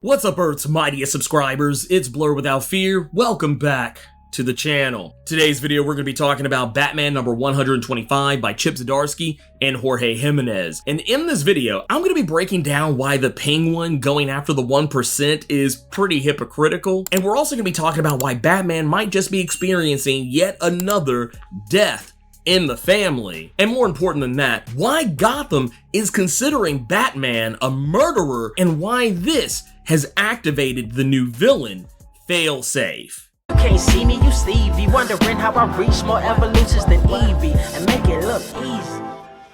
What's up, Earth's mightiest subscribers? It's Blerd without fear. Welcome back to the channel. Today's video, we're going to be talking about Batman number 125 by Chip Zdarsky and Jorge Jimenez. And in this video, I'm going to be breaking down why the Penguin going after the 1% is pretty hypocritical. And we're also going to be talking about why Batman might just be experiencing yet another death in the family. And more important than that, why Gotham is considering Batman a murderer and why this has activated the new villain, Failsafe. You can't see me, you Stevie, wondering how I reach more evolutions than Evie and make it look easy.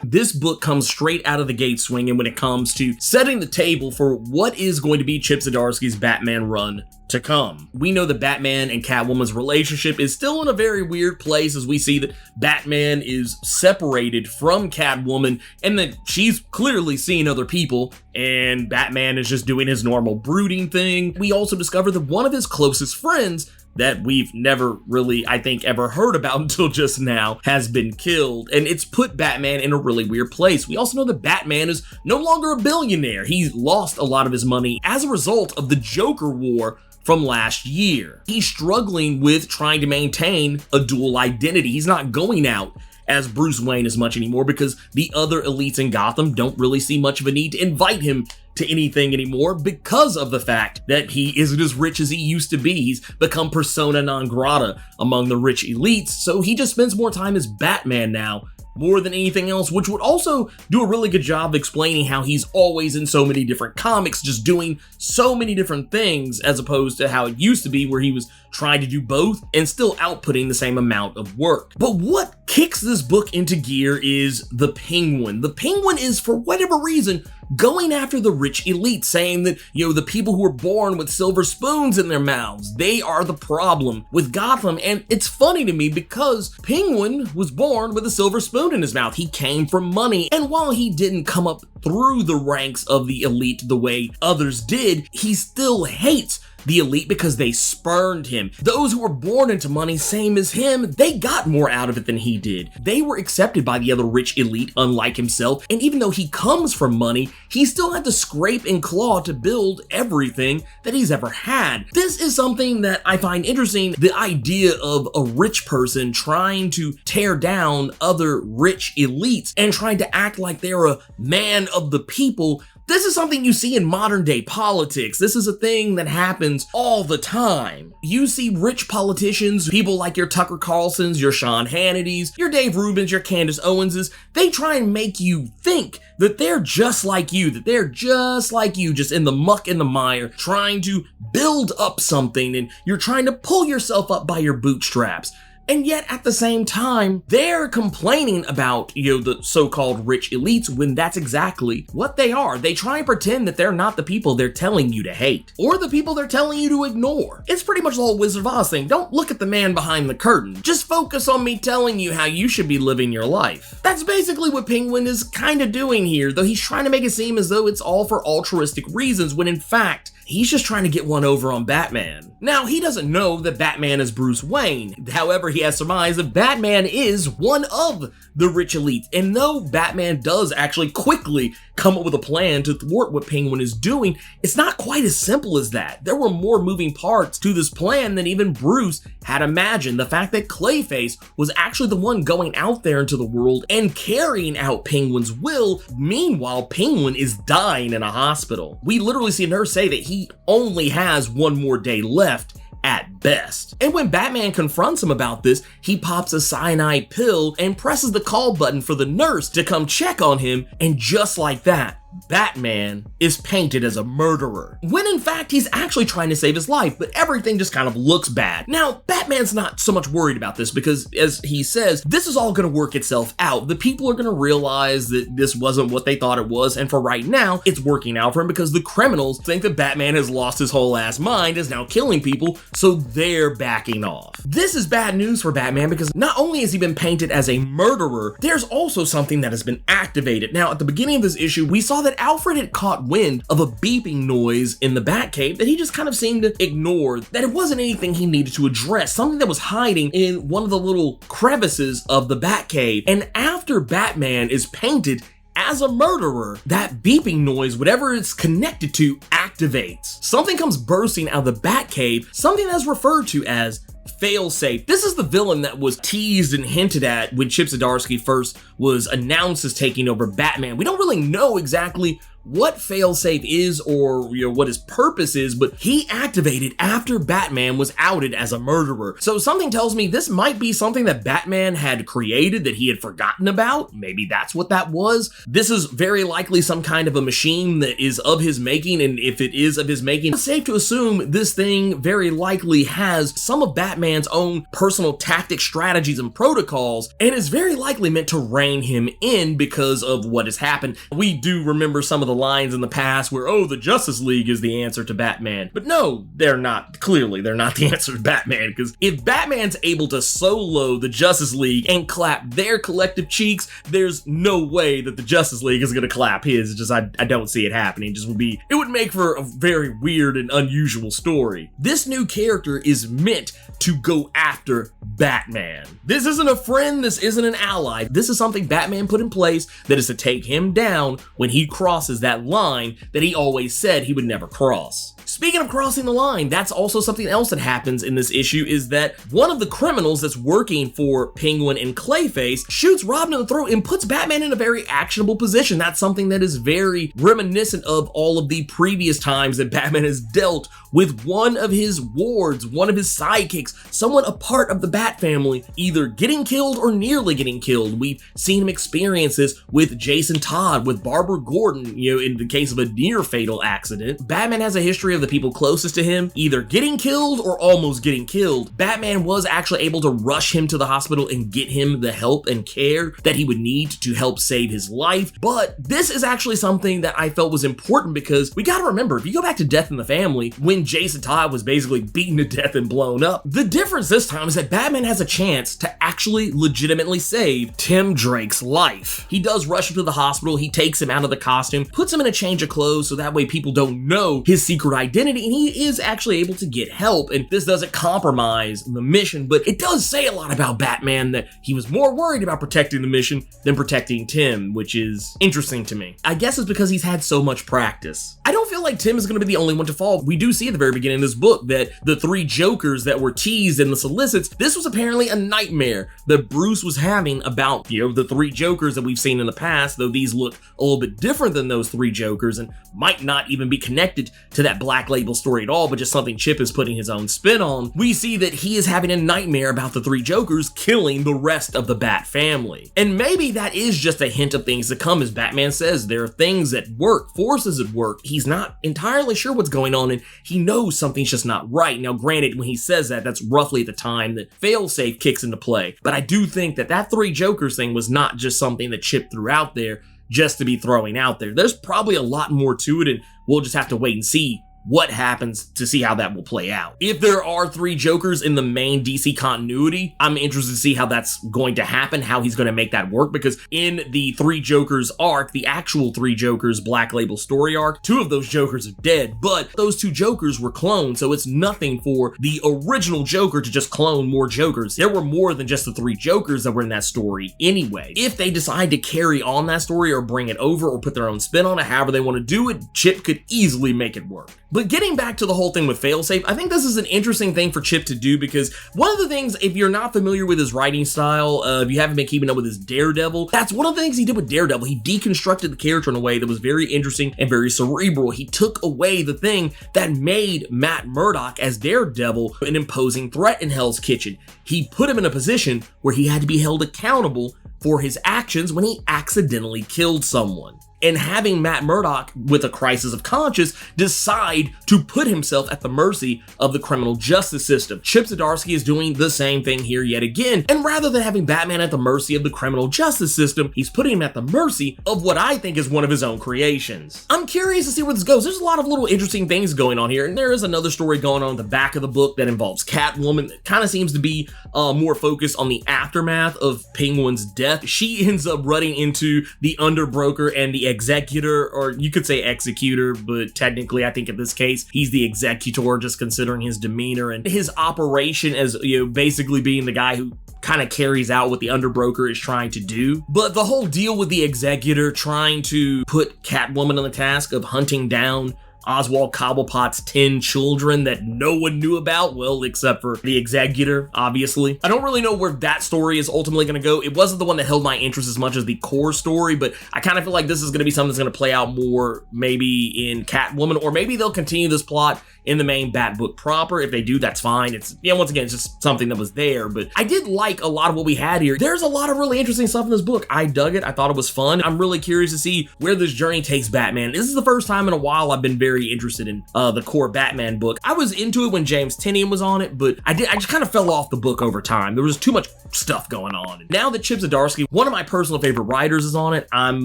This book comes straight out of the gate swinging when it comes to setting the table for what is going to be Chip Zdarsky's Batman run to come. We know that Batman and Catwoman's relationship is still in a very weird place as we see that Batman is separated from Catwoman and that she's clearly seeing other people and Batman is just doing his normal brooding thing. We also discover that one of his closest friends that we've never really, I think, ever heard about until just now, has been killed, and it's put Batman in a really weird place. We also know that Batman is no longer a billionaire. He's lost a lot of his money as a result of the Joker war from last year. He's struggling with trying to maintain a dual identity. He's not going out as Bruce Wayne as much anymore because the other elites in Gotham don't really see much of a need to invite him to anything anymore because of the fact that he isn't as rich as he used to be. He's become persona non grata among the rich elites, so he just spends more time as Batman now more than anything else, which would also do a really good job explaining how he's always in so many different comics, just doing so many different things, as opposed to how it used to be where he was trying to do both and still outputting the same amount of work. But what kicks this book into gear is the Penguin. The Penguin is, for whatever reason, going after the rich elite, saying that, the people who were born with silver spoons in their mouths, they are the problem with Gotham. And it's funny to me because Penguin was born with a silver spoon in his mouth. He came from money. And while he didn't come up through the ranks of the elite the way others did, he still hates the elite because they spurned him. Those who were born into money, same as him, they got more out of it than he did. They were accepted by the other rich elite, unlike himself, and even though he comes from money, he still had to scrape and claw to build everything that he's ever had. This is something that I find interesting, the idea of a rich person trying to tear down other rich elites and trying to act like they're a man of the people. This is something you see in modern day politics. This is a thing that happens all the time. You see rich politicians, people like your Tucker Carlsons, your Sean Hannitys, your Dave Rubins, your Candace Owenses, they try and make you think that they're just like you, just in the muck and the mire, trying to build up something, and you're trying to pull yourself up by your bootstraps. And yet, at the same time, they're complaining about, the so-called rich elites when that's exactly what they are. They try and pretend that they're not the people they're telling you to hate, or the people they're telling you to ignore. It's pretty much the whole Wizard of Oz thing. Don't look at the man behind the curtain. Just focus on me telling you how you should be living your life. That's basically what Penguin is kind of doing here, though he's trying to make it seem as though it's all for altruistic reasons, when in fact, he's just trying to get one over on Batman. Now, he doesn't know that Batman is Bruce Wayne. However, he has surmised that Batman is one of the rich elite. And though Batman does actually quickly come up with a plan to thwart what Penguin is doing, it's not quite as simple as that. There were more moving parts to this plan than even Bruce had imagined. The fact that Clayface was actually the one going out there into the world and carrying out Penguin's will. Meanwhile, Penguin is dying in a hospital. We literally see a nurse say that he only has one more day left at best. And when Batman confronts him about this, he pops a cyanide pill and presses the call button for the nurse to come check on him, and just like that, Batman is painted as a murderer, when in fact he's actually trying to save his life, but everything just kind of looks bad. Now, Batman's not so much worried about this because, as he says, this is all going to work itself out. The people are going to realize that this wasn't what they thought it was, and for right now, it's working out for him because the criminals think that Batman has lost his whole ass mind, is now killing people, so they're backing off. This is bad news for Batman because not only has he been painted as a murderer, there's also something that has been activated. Now, at the beginning of this issue, we saw that Alfred had caught wind of a beeping noise in the Batcave that he just kind of seemed to ignore, that it wasn't anything he needed to address, something that was hiding in one of the little crevices of the Batcave. And after Batman is painted as a murderer, that beeping noise, whatever it's connected to, activates activates. Something comes bursting out of the Batcave, something that's referred to as Failsafe. This is the villain that was teased and hinted at when Chip Zdarsky first was announced as taking over Batman. We don't really know exactly what Failsafe is or what his purpose is, but he activated after Batman was outed as a murderer. So something tells me this might be something that Batman had created that he had forgotten about. Maybe that's what that was. This is very likely some kind of a machine that is of his making, and if it is of his making, it's safe to assume this thing very likely has some of Batman's own personal tactics, strategies, and protocols, and is very likely meant to rein him in because of what has happened. We do remember some of the lines in the past where, oh, the Justice League is the answer to Batman. But no, they're not. Clearly, they're not the answer to Batman, because if Batman's able to solo the Justice League and clap their collective cheeks, there's no way that the Justice League is going to clap his. It's just, I don't see it happening. It would make for a very weird and unusual story. This new character is meant to go after Batman. This isn't a friend, this isn't an ally. This is something Batman put in place that is to take him down when he crosses that line that he always said he would never cross. Speaking of crossing the line, that's also something else that happens in this issue, is that one of the criminals that's working for Penguin and Clayface shoots Robin in the throat and puts Batman in a very actionable position. That's something that is very reminiscent of all of the previous times that Batman has dealt with one of his wards, one of his sidekicks, someone a part of the Bat family, either getting killed or nearly getting killed. We've seen him experience this with Jason Todd, with Barbara Gordon, in the case of a near fatal accident. Batman has a history of the people closest to him either getting killed or almost getting killed. Batman was actually able to rush him to the hospital and get him the help and care that he would need to help save his life. But this is actually something that I felt was important, because we gotta remember, if you go back to Death in the Family, when Jason Todd was basically beaten to death and blown up, the difference this time is that Batman has a chance to actually legitimately save Tim Drake's life. He does rush him to the hospital, he takes him out of the costume, puts him in a change of clothes so that way people don't know his secret identity, and he is actually able to get help, and this doesn't compromise the mission, but it does say a lot about Batman that he was more worried about protecting the mission than protecting Tim, which is interesting to me. I guess it's because he's had so much practice. I don't feel like Tim is going to be the only one to fall. We do see at the very beginning of this book that the three Jokers that were teased in the solicits, this was apparently a nightmare that Bruce was having about, the three Jokers that we've seen in the past, though these look a little bit different than those three Jokers and might not even be connected to that Black Label story at all, but just something Chip is putting his own spin on. We see that he is having a nightmare about the three Jokers killing the rest of the Bat family. And maybe that is just a hint of things to come. As Batman says, there are things at work, forces at work. He's not entirely sure what's going on, and he knows something's just not right. Now, granted, when he says that, that's roughly at the time that Failsafe kicks into play. But I do think that that three Jokers thing was not just something that Chip threw out there just to be throwing out there. There's probably a lot more to it, and we'll just have to wait and see what happens to see how that will play out. If there are three Jokers in the main DC continuity, I'm interested to see how that's going to happen, how he's going to make that work, because in the three Jokers arc, the actual three Jokers Black Label story arc, two of those Jokers are dead, but those two Jokers were cloned, so it's nothing for the original Joker to just clone more Jokers. There were more than just the three Jokers that were in that story anyway. If they decide to carry on that story or bring it over or put their own spin on it, however they want to do it, Chip could easily make it work. But getting back to the whole thing with Failsafe, I think this is an interesting thing for Chip to do, because one of the things, if you're not familiar with his writing style, if you haven't been keeping up with his Daredevil, that's one of the things he did with Daredevil. He deconstructed the character in a way that was very interesting and very cerebral. He took away the thing that made Matt Murdock as Daredevil an imposing threat in Hell's Kitchen. He put him in a position where he had to be held accountable for his actions when he accidentally killed someone. And having Matt Murdock, with a crisis of conscience, decide to put himself at the mercy of the criminal justice system. Chip Zdarsky is doing the same thing here yet again, and rather than having Batman at the mercy of the criminal justice system, he's putting him at the mercy of what I think is one of his own creations. I'm curious to see where this goes. There's a lot of little interesting things going on here, and there is another story going on at the back of the book that involves Catwoman that kind of seems to be more focused on the aftermath of Penguin's death. She ends up running into the underbroker and the executor, or you could say executor, but technically I think in this case he's the executor, just considering his demeanor and his operation as, basically being the guy who kind of carries out what the underbroker is trying to do. But the whole deal with the executor trying to put Catwoman on the task of hunting down Oswald Cobblepot's 10 children that no one knew about, well, except for the executor, obviously. I don't really know where that story is ultimately going to go. It wasn't the one that held my interest as much as the core story, but I kind of feel like this is going to be something that's going to play out more maybe in Catwoman, or maybe they'll continue this plot in the main Bat book proper. If they do, that's fine. It's, yeah, once again, it's just something that was there, but I did like a lot of what we had here. There's a lot of really interesting stuff in this book. I dug it. I thought it was fun. I'm really curious to see where this journey takes Batman. This is the first time in a while I've been very interested in the core Batman book. I was into it when James Tynion was on it, but I just kind of fell off the book over time. There was too much stuff going on. Now that Chip Zdarsky, one of my personal favorite writers, is on it, I'm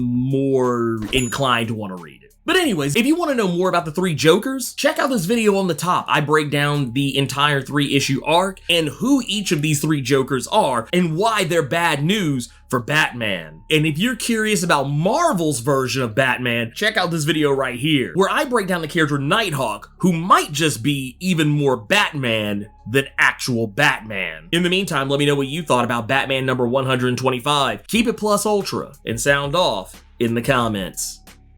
more inclined to want to read it. But anyways, if you want to know more about the 3 Jokers, check out this video on the top. I break down the entire 3-issue arc and who each of these 3 Jokers are and why they're bad news for Batman. And if you're curious about Marvel's version of Batman, check out this video right here, where I break down the character Nighthawk, who might just be even more Batman than actual Batman. In the meantime, let me know what you thought about Batman number 125. Keep it plus ultra and sound off in the comments.